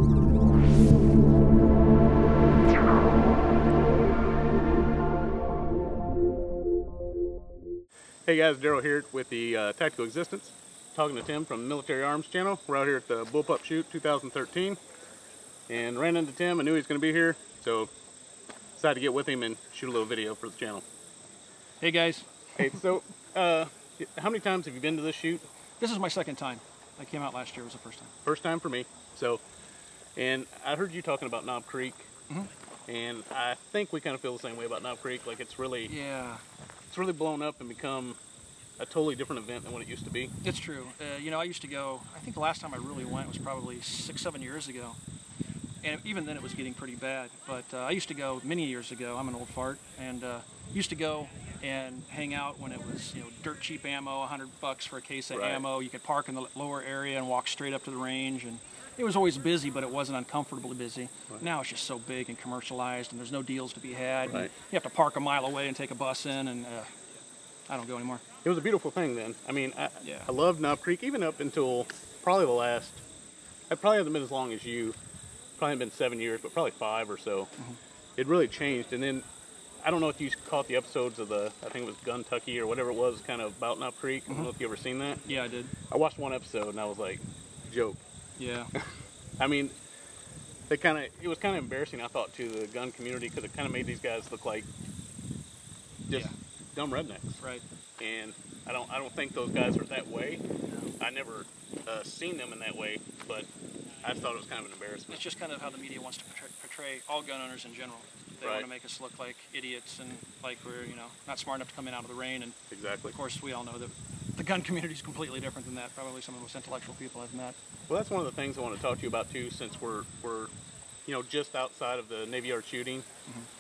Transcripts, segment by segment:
Hey guys, Daryl here with the Tactical Existence, talking to Tim from Military Arms Channel. We're out here at the Bullpup Shoot 2013 and ran into Tim. I knew he was going to be here, so decided to get with him and shoot a little video for the channel. Hey guys. Hey, so how many times have you been to this shoot? This is my second time. I came out last year, it was the first time. First time for me. So, and I heard you talking about Knob Creek, and I think we kind of feel the same way about Knob Creek. Like it's really blown up and become a totally different event than what it used to be. It's true. You know, I used to go, I think the last time I really went was probably 6-7 years ago. And even then it was getting pretty bad. But I used to go many years ago. I'm an old fart. And used to go and hang out when it was, you know, dirt cheap ammo, $100 for a case of ammo. You could park in the lower area and walk straight up to the range. And it was always busy, but it wasn't uncomfortably busy. Now it's just so big and commercialized, and there's no deals to be had. You have to park a mile away and take a bus in, and I don't go anymore. It was a beautiful thing then. I mean, I loved Knob Creek, even up until probably the last, it probably hasn't been as long as you, probably been 7 years, but probably 5 or so. It really changed. And then, I don't know if you caught the episodes of the, I think it was Guntucky or whatever it was, kind of about Knob Creek. I don't know if you ever seen that. Yeah, I did. I watched one episode and I was like, joke. Yeah. I mean, it was kind of embarrassing, I thought, to the gun community, because it kind of made these guys look like just dumb rednecks. Right. And I don't think those guys are that way. I never seen them in that way, but I thought it was kind of an embarrassment. It's just kind of how the media wants to portray all gun owners in general. They want to make us look like idiots and like we're, you know, not smart enough to come in out of the rain. And of course, we all know that the gun community is completely different than that. Probably some of the most intellectual people I've met. Well, that's one of the things I want to talk to you about too, since we're you know, just outside of the Navy Yard shooting,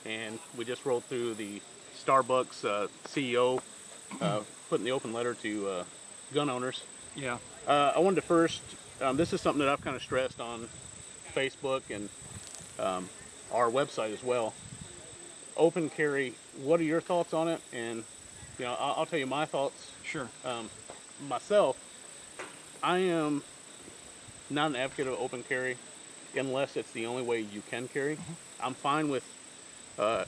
and we just rolled through the Starbucks CEO putting the open letter to gun owners. Yeah. I wanted to first, this is something that I've kind of stressed on Facebook and our website as well. Open carry, what are your thoughts on it? And, you know, I'll tell you my thoughts. Sure. Myself, I am not an advocate of open carry unless it's the only way you can carry. I'm fine with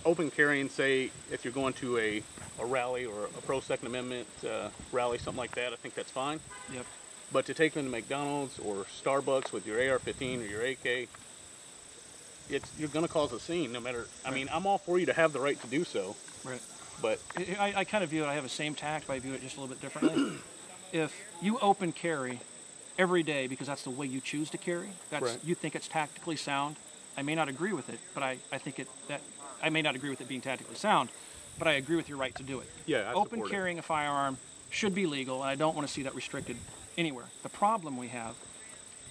open carrying, say, if you're going to a rally or a pro Second Amendment rally, something like that, I think that's fine. Yep. But to take them to McDonald's or Starbucks with your AR-15 or your AK, you're going to cause a scene no matter, I mean, I'm all for you to have the right to do so. Right. But I kind of view it, I have the same tact, but I view it just a little bit differently. If you open carry every day because that's the way you choose to carry, you think it's tactically sound, I may not agree with it, but I think I may not agree with it being tactically sound, but I agree with your right to do it. Yeah, open carrying a firearm should be legal, and I don't want to see that restricted anywhere. The problem we have,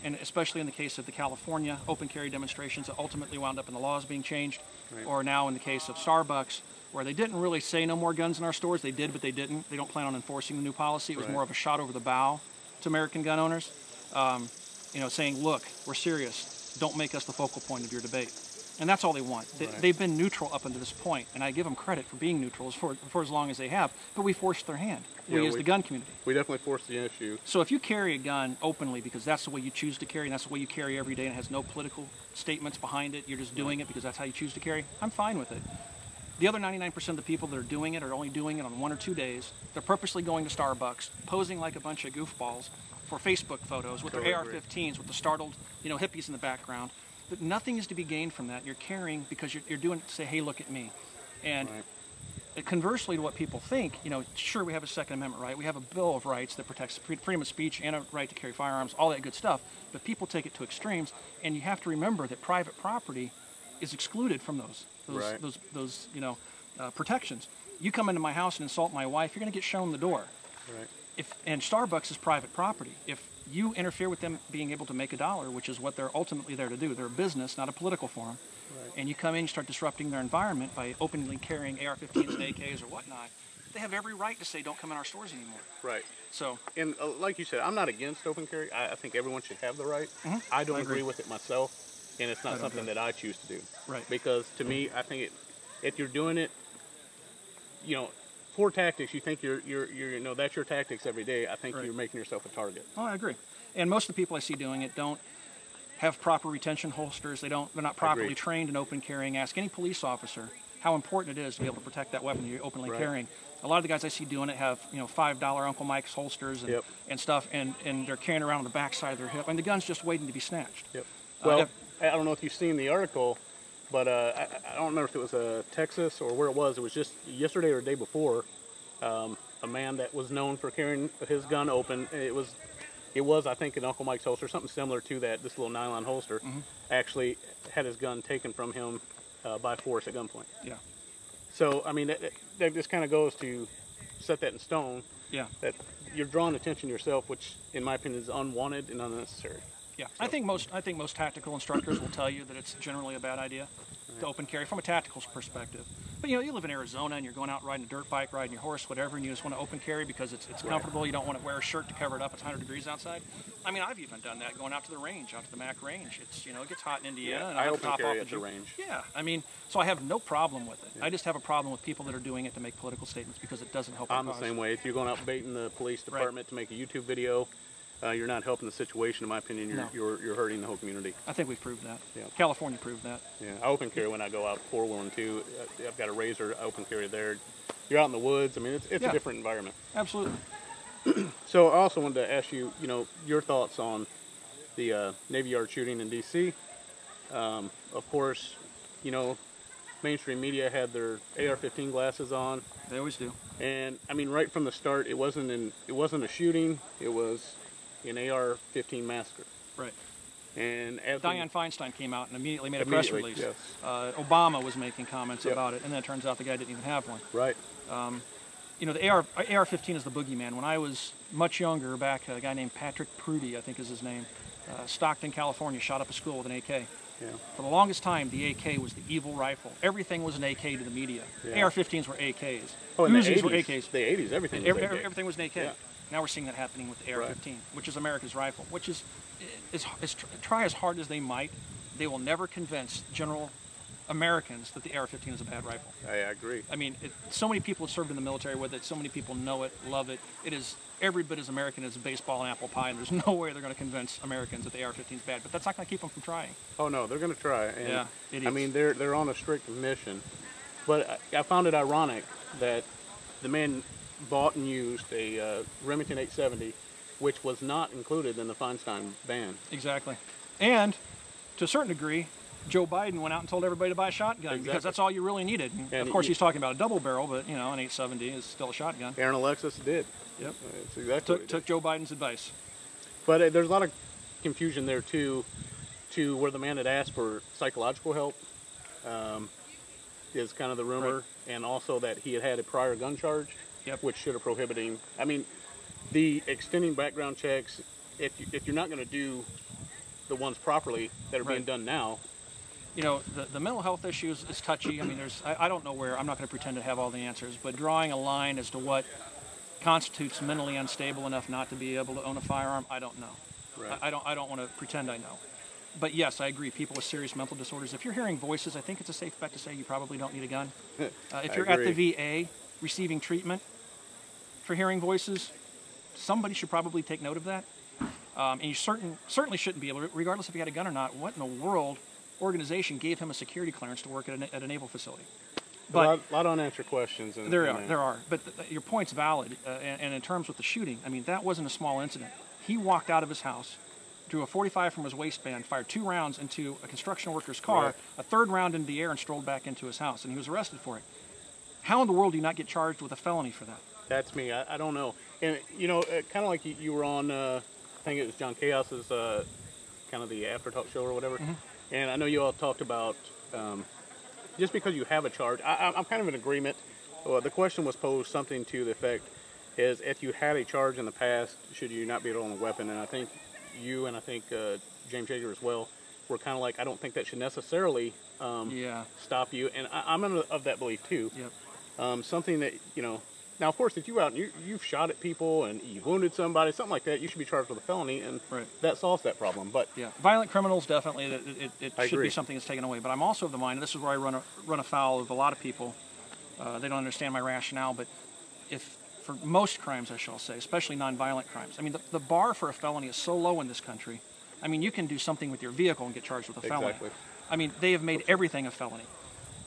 and especially in the case of the California open carry demonstrations that ultimately wound up in the laws being changed, or now in the case of Starbucks, where they didn't really say no more guns in our stores. They did, but they didn't. They don't plan on enforcing the new policy. It was more of a shot over the bow to American gun owners, you know, saying, look, we're serious. Don't make us the focal point of your debate. And that's all they want. They've been neutral up until this point, and I give them credit for being neutral for as long as they have, but we forced their hand, we as the gun community. We definitely forced the issue. So if you carry a gun openly because that's the way you choose to carry, and that's the way you carry every day, and it has no political statements behind it, you're just doing it because that's how you choose to carry, I'm fine with it. The other 99% of the people that are doing it are only doing it on 1 or 2 days. They're purposely going to Starbucks, posing like a bunch of goofballs for Facebook photos with their AR-15s, with the startled, you know, hippies in the background. But nothing is to be gained from that. You're carrying because you're doing it to say, hey, look at me. And conversely to what people think, you know, sure, we have a Second Amendment right. We have a Bill of Rights that protects freedom of speech and a right to carry firearms, all that good stuff. But people take it to extremes, and you have to remember that private property is excluded from those you know, protections. You come into my house and insult my wife, you're going to get shown the door. And Starbucks is private property. If you interfere with them being able to make a dollar, which is what they're ultimately there to do, they're a business, not a political forum, and you come in and start disrupting their environment by openly carrying AR-15s and AKs or whatnot, they have every right to say, don't come in our stores anymore. So, and like you said, I'm not against open carry. I think everyone should have the right. I don't agree with it myself. And it's not something that I choose to do. Because to me, I think if you're doing it, you know, for tactics, you think you're you know, that's your tactics every day. I think you're making yourself a target. Oh, I agree. And most of the people I see doing it don't have proper retention holsters. They're not properly trained in open carrying. Ask any police officer how important it is to be able to protect that weapon you're openly carrying. A lot of the guys I see doing it have, you know, $5 Uncle Mike's holsters and stuff, and they're carrying around on the backside of their hip, and the gun's just waiting to be snatched. Well, I don't know if you've seen the article, but I don't remember if it was Texas or where it was. It was just yesterday or the day before. A man that was known for carrying his gun open. It was I think an Uncle Mike's holster, something similar to that. This little nylon holster actually had his gun taken from him by force at gunpoint. Yeah. So I mean, that just kind of goes to set that in stone. Yeah. That you're drawing attention to yourself, which, in my opinion, is unwanted and unnecessary. Yeah. So. I think most tactical instructors will tell you that it's generally a bad idea to open carry from a tactical perspective. But you know, you live in Arizona and you're going out riding a dirt bike, riding your horse, whatever, and you just want to open carry because it's comfortable. You don't want to wear a shirt to cover it up. It's 100 degrees outside. I mean, I've even done that going out to the range, out to the Mac range. It's, you know, it gets hot in Indiana, and I open top carry off at the range. Yeah, I mean, so I have no problem with it. I just have a problem with people that are doing it to make political statements because it doesn't help. I'm the same way. If you're going out baiting the police department to make a YouTube video, you're not helping the situation. In my opinion, you're hurting the whole community. I think we've proved that. Yeah. California proved that. Yeah, I open carry when I go out four-wheeling too. I've got a Razor. I open carry there. You're out in the woods. I mean, it's a different environment. Absolutely. So I also wanted to ask you, your thoughts on the Navy Yard shooting in D.C. Of course, mainstream media had their AR-15 glasses on. They always do. And I mean, right from the start, it wasn't a shooting. It was an AR-15 massacre. Right. And as Dianne Feinstein came out and immediately made a press release. Yes. Obama was making comments about it, and then it turns out the guy didn't even have one. Right. The AR-15 is the boogeyman. When I was much younger, back a guy named Patrick Prudy, I think is his name, Stockton, California, shot up a school with an AK. Yeah. For the longest time, the AK was the evil rifle. Everything was an AK to the media. Yeah. AR-15s were AKs. Oh, in Uzis the 80s, were AKs. The 80s, everything was AK. Everything was an AK. Yeah. Now we're seeing that happening with the AR-15, which is America's rifle, which is try as hard as they might, they will never convince general Americans that the AR-15 is a bad rifle. I agree. I mean, so many people have served in the military with it, so many people know it, love it. It is every bit as American as baseball and apple pie, and there's no way they're going to convince Americans that the AR-15 is bad, but that's not going to keep them from trying. Oh no, they're going to try. And, yeah, idiots. I mean, they're on a strict mission. But I found it ironic that the man bought and used a Remington 870, which was not included in the Feinstein ban. Exactly. And to a certain degree, Joe Biden went out and told everybody to buy a shotgun because that's all you really needed. And of course, he's talking about a double barrel, but an 870 is still a shotgun. Aaron Alexis did. Yep. It's exactly took Joe Biden's advice. But there's a lot of confusion there too, to where the man had asked for psychological help. Is kind of the rumor, and also that he had a prior gun charge, which should have prohibited him. I mean, the extending background checks, if you're not going to do the ones properly that are being done now. The mental health issues is touchy. I mean, I don't know where, I'm not going to pretend to have all the answers, but drawing a line as to what constitutes mentally unstable enough not to be able to own a firearm, I don't know. Right. I don't want to pretend I know. But yes, I agree, people with serious mental disorders, if you're hearing voices, I think it's a safe bet to say you probably don't need a gun. If you're at the VA receiving treatment for hearing voices, somebody should probably take note of that. And you certainly shouldn't be able to, regardless if you had a gun or not, what in the world organization gave him a security clearance to work at a naval facility? But a lot of unanswered questions. There are. But your point's valid. And in terms with the shooting, I mean, that wasn't a small incident. He walked out of his house, drew a .45 from his waistband, fired 2 rounds into a construction worker's car, a 3rd round into the air, and strolled back into his house. And he was arrested for it. How in the world do you not get charged with a felony for that? That's me. I don't know. And, kind of like you were on, I think it was John Chaos's kind of the After Talk show or whatever. Mm-hmm. And I know you all talked about just because you have a charge. I'm kind of in agreement. The question was posed something to the effect is if you had a charge in the past, should you not be able to own a weapon? And I think you and I think James Yeager as well were kind of like, I don't think that should necessarily stop you. And I'm of that belief too. Yep. Something that, now of course if you're out and you've shot at people and you've wounded somebody, something like that, you should be charged with a felony, and that solves that problem. But violent criminals, definitely, it should agree. be something that's taken away. But I'm also of the mind, and this is where I run afoul of a lot of people, they don't understand my rationale, but for most crimes, I shall say, especially nonviolent crimes, I mean, the bar for a felony is so low in this country I mean, you can do something with your vehicle and get charged with a felony. Exactly. I mean, they have made everything a felony.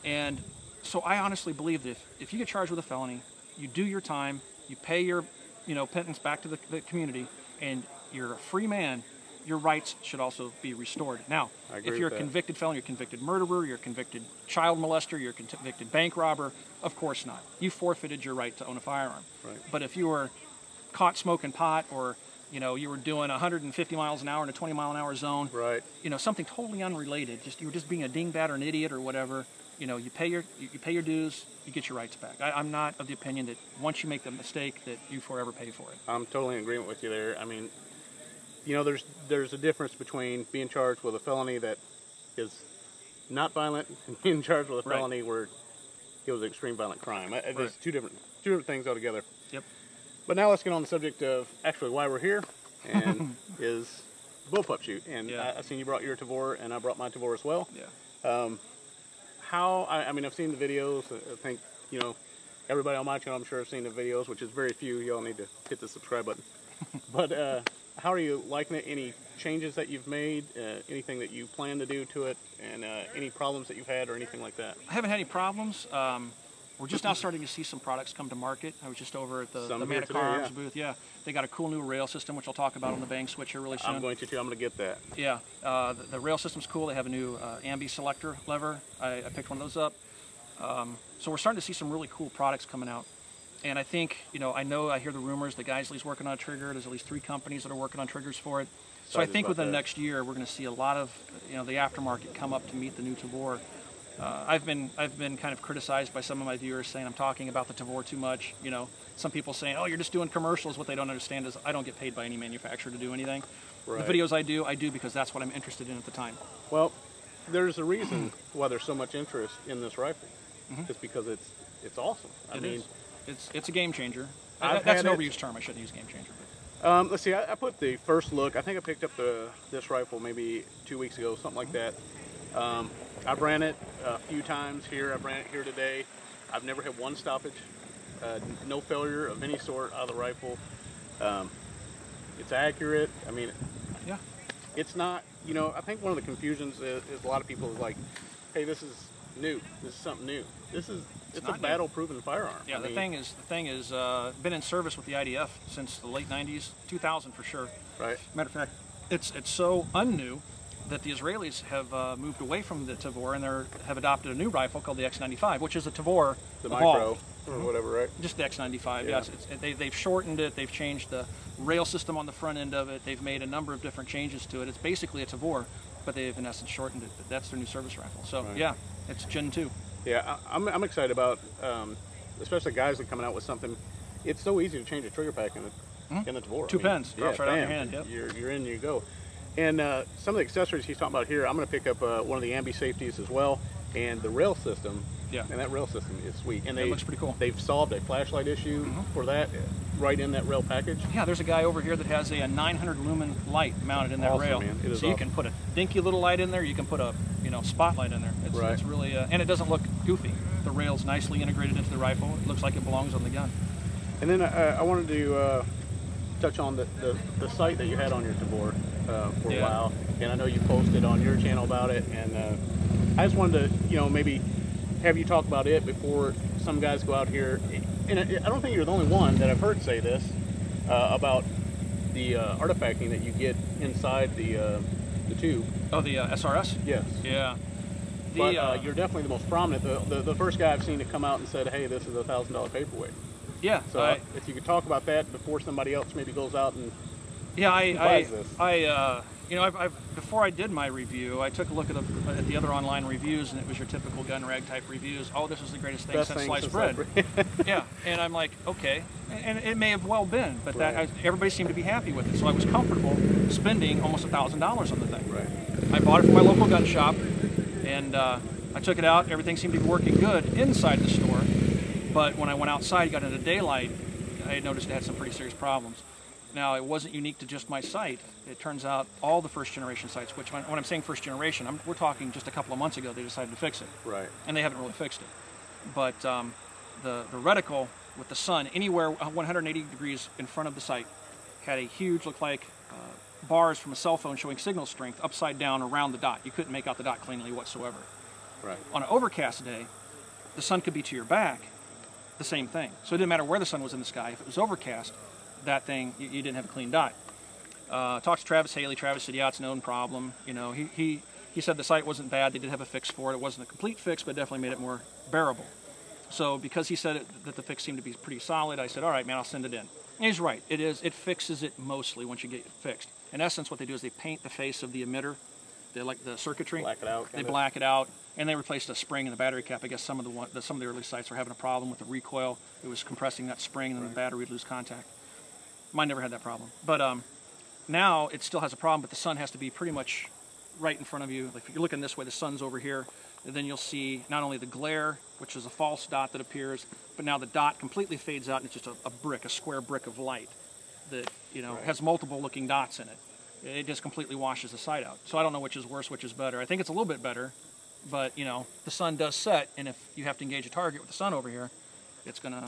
And so I honestly believe that if you get charged with a felony, you do your time, you pay your, penance back to the community, and you're a free man, your rights should also be restored. Now, if you're a convicted felon, you're a convicted murderer, you're a convicted child molester, you're a convicted bank robber, of course not. You forfeited your right to own a firearm. Right. But if you were caught smoking pot, or you were doing 150 miles an hour in a 20-mile-an-hour zone, right. Something totally unrelated, you were just being a dingbat or an idiot or whatever, you pay your dues, you get your rights back. I'm not of the opinion that once you make the mistake that you forever pay for it. I'm totally in agreement with you there. I mean, there's a difference between being charged with a felony that is not violent and being charged with a felony where it was an extreme violent crime. There's two different things altogether. Yep. But now let's get on the subject of actually why we're here, and is bullpup shoot. And I seen you brought your Tavor, and I brought my Tavor as well. Yeah. I mean, I've seen the videos. I think, everybody on my channel, I'm sure, have seen the videos, which is very few. Y'all need to hit the subscribe button. But how are you liking it? Any changes that you've made? Anything that you plan to do to it? And any problems that you've had or anything like that? I haven't had any problems. We're just now starting to see some products come to market. I was just over at the Manticore Arms booth. Yeah, they got a cool new rail system, which I'll talk about on the Bang Switch here really soon. I'm going to too. I'm going to get that. Yeah, the rail system's cool. They have a new ambi selector lever. I picked one of those up. So we're starting to see some really cool products coming out. And I think, I hear the rumors that Geisley's working on a trigger. There's at least 3 companies that are working on triggers for it. So I think within the next year, we're going to see a lot of, the aftermarket come up to meet the new Tavor. I've been kind of criticized by some of my viewers saying I'm talking about the Tavor too much. Some people saying, oh, you're just doing commercials. What they don't understand is I don't get paid by any manufacturer to do anything. Right. The videos I do because that's what I'm interested in at the time. Well, there's a reason why there's so much interest in this rifle. It's because it's awesome. I mean, it's a game changer. That's an overused term. I shouldn't use game changer. Let's see. I put the first look. I think I picked up this rifle maybe 2 weeks ago, something like that. I've ran it a few times here. I've ran it here today. I've never had one stoppage. No failure of any sort out of the rifle. It's accurate. I mean, yeah. It's not. I think one of the confusions is a lot of people is like, hey, this is new. This is something new. It's a battle-proven firearm. Yeah, the thing is, been in service with the IDF since the late 90s, 2000 for sure. Right. Matter of fact, it's so unnew that the Israelis have moved away from the Tavor and have adopted a new rifle called the X95, which is a Tavor the evolved. Micro or whatever, right? Just the X95. Yeah. Yes, they've shortened it. They've changed the rail system on the front end of it. They've made a number of different changes to it. It's basically a Tavor, but they've in essence shortened it. That's their new service rifle. So yeah, it's Gen 2. Yeah, I'm excited about, especially guys that are coming out with something. It's so easy to change a trigger pack in the Tavor. 2 pens, drops right out of your hand. Yep. You're in, you go. And some of the accessories he's talking about here, I'm going to pick up one of the ambi safeties as well, and the rail system. Yeah. And that rail system is sweet. And it looks pretty cool. They've solved a flashlight issue for that right in that rail package. Yeah, there's a guy over here that has a 900 lumen light mounted in that rail. Man. It is so you can put a dinky little light in there. You can put a spotlight in there. It's really and it doesn't look goofy. The rail's nicely integrated into the rifle. It looks like it belongs on the gun. And then I wanted to touch on the site that you had on your Tavor for a while, and I know you posted on your channel about it, and I just wanted to maybe have you talk about it before some guys go out here. And I don't think you're the only one that I've heard say this about the artifacting that you get inside the tube. Oh, the SRS? Yes. Yeah. But you're definitely the most prominent. The first guy I've seen to come out and said, hey, this is a $1,000 paperweight. Yeah. So if you could talk about that before somebody else maybe goes out and buys this. Before I did my review, I took a look at the other online reviews, and it was your typical gun rag type reviews. Oh, this is the greatest thing since sliced bread. Yeah, and I'm like, okay, and it may have well been, but everybody seemed to be happy with it, so I was comfortable spending almost $1,000 on the thing. Right. I bought it from my local gun shop, and I took it out. Everything seemed to be working good inside the store, but when I went outside, got into daylight, I noticed it had some pretty serious problems. Now, it wasn't unique to just my site. It turns out all the first-generation sites, which when I'm saying first-generation, we're talking just a couple of months ago, they decided to fix it. Right. And they haven't really fixed it. But the reticle with the sun anywhere 180 degrees in front of the site had a huge, looked like bars from a cell phone showing signal strength upside down around the dot. You couldn't make out the dot cleanly whatsoever. Right. On an overcast day, the sun could be to your back, the same thing. So it didn't matter where the sun was in the sky. If it was overcast, that thing, you didn't have a clean dot. Talked to Travis Haley. Travis said, yeah, it's a known problem. You know, he said the sight wasn't bad. They did have a fix for it. It wasn't a complete fix, but definitely made it more bearable. So because he said that the fix seemed to be pretty solid, I said, all right, man, I'll send it in. And he's right. It is. It fixes it mostly once you get it fixed. In essence, what they do is they paint the face of the emitter. They like the circuitry. Black it out. They black it out, and they replaced a spring in the battery cap. I guess some of the early sites were having a problem with the recoil. It was compressing that spring, and then the battery would lose contact. Mine never had that problem. But now it still has a problem, but the sun has to be pretty much right in front of you. Like if you're looking this way, the sun's over here, and then you'll see not only the glare, which is a false dot that appears, but now the dot completely fades out, and it's just a brick, a square brick of light that, you know, has multiple looking dots in it. It just completely washes the sight out. So I don't know which is worse, which is better. I think it's a little bit better, but, you know, the sun does set, and if you have to engage a target with the sun over here, it's going to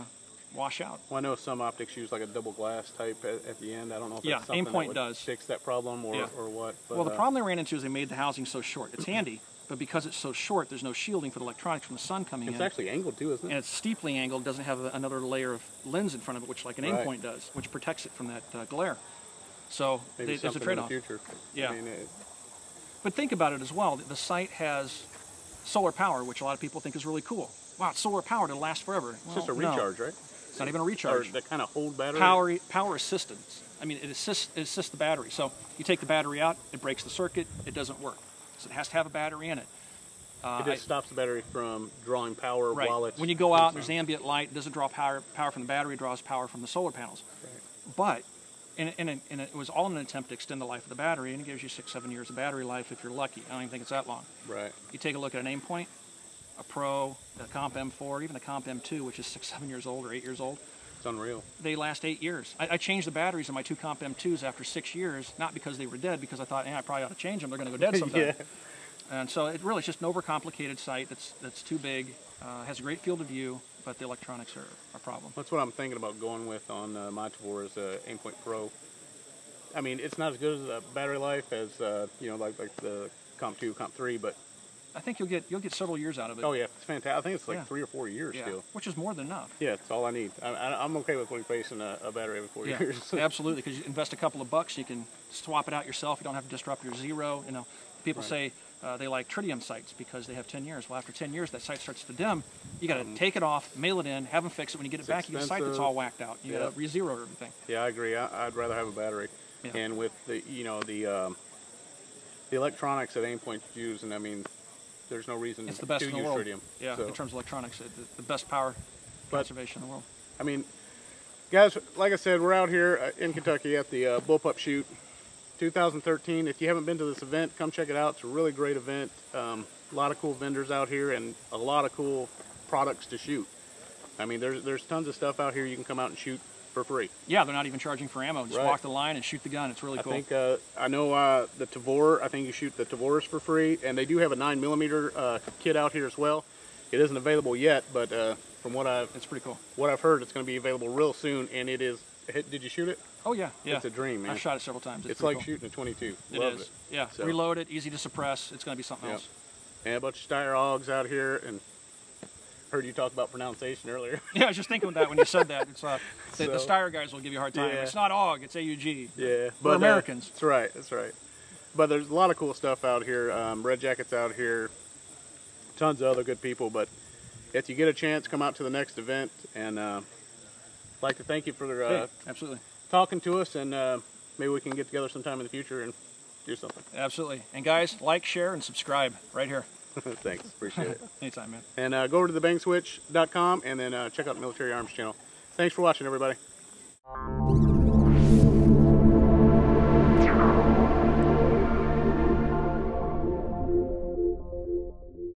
wash out. Well, I know some optics use like a double glass type at the end. I don't know if that's something Aimpoint that would fix that problem or what. But, well, the problem they ran into is they made the housing so short. It's handy, but because it's so short, there's no shielding for the electronics from the sun coming in. It's actually angled too, isn't it? And it's steeply angled, doesn't have another layer of lens in front of it, which like an Aimpoint does, which protects it from that glare. So there's a trade-off. Yeah. I mean, but think about it as well. The site has solar power, which a lot of people think is really cool. Wow, it's solar powered, it'll last forever. It's just a recharge, right? It's not even a recharge. Or that kind of hold battery? Power assistance. I mean, it assists the battery. So you take the battery out, it breaks the circuit, it doesn't work. So it has to have a battery in it. It just stops the battery from drawing power while it's... When you go out, there's ambient light, it doesn't draw power from the battery, it draws power from the solar panels. Right. But and it was all in an attempt to extend the life of the battery, and it gives you 6-7 years of battery life if you're lucky. I don't even think it's that long. Right. You take a look at an Aimpoint, a Pro, a Comp M4, even a Comp M2, which is 6-7 years old or 8 years old. It's unreal. They last 8 years. I changed the batteries in my 2 Comp M2s after 6 years, not because they were dead, because I thought, I probably ought to change them. They're going to go dead sometime. And so it's really just an overcomplicated site that's too big, has a great field of view, but the electronics are a problem. That's what I'm thinking about going with on my Tavor is Aimpoint Pro. I mean, it's not as good as battery life as you know, like the Comp 2, Comp 3, but I think you'll get several years out of it. Oh yeah, it's fantastic. I think it's like 3 or 4 years still, which is more than enough. Yeah, it's all I need. I'm okay with replacing a battery every 4 years. Absolutely, because you invest a couple of bucks, you can swap it out yourself. You don't have to disrupt your zero. You know, people say they like tritium sites because they have 10 years. Well, after 10 years, that site starts to dim. You got to take it off, mail it in, have them fix it. When you get it back, you get a site that's all whacked out. You got to re-zero everything. Yeah, I agree. I'd rather have a battery. And with the the electronics that Aimpoint use, and I mean, there's no reason it's the best to in the use world. tritium. Yeah, in terms of electronics, the best power conservation in the world. I mean, guys, like I said, we're out here in Kentucky at the Bullpup Shoot 2013. If you haven't been to this event, come check it out. It's a really great event. A lot of cool vendors out here and a lot of cool products to shoot. I mean, there's tons of stuff out here you can come out and shoot for free. Yeah, they're not even charging for ammo. Just walk the line and shoot the gun. It's really cool. I think I know the Tavor. I think you shoot the Tavors for free, and they do have a 9mm kit out here as well. It isn't available yet, but from what it's pretty cool. What I've heard, it's going to be available real soon, and it is. Did you shoot it? Oh yeah. It's a dream, man. I've shot it several times. It's like shooting a 22. It is. Yeah. So. Reload it, easy to suppress. It's going to be something else. And a bunch of Steyr AUGs out here, and heard you talk about pronunciation earlier. Yeah, I was just thinking of that when you said that. It's the Steyr guys will give you a hard time. It's not AUG, it's AUG. Yeah, but we're Americans. That's right. That's right. But there's a lot of cool stuff out here. Red Jacket's out here. Tons of other good people. But if you get a chance, come out to the next event. And I'd like to thank you for absolutely talking to us. And maybe we can get together sometime in the future and do something. Absolutely. And guys, like, share, and subscribe right here. Thanks. Appreciate it. Anytime, man. And go over to thebangswitch.com and then check out the Military Arms channel. Thanks for watching, everybody.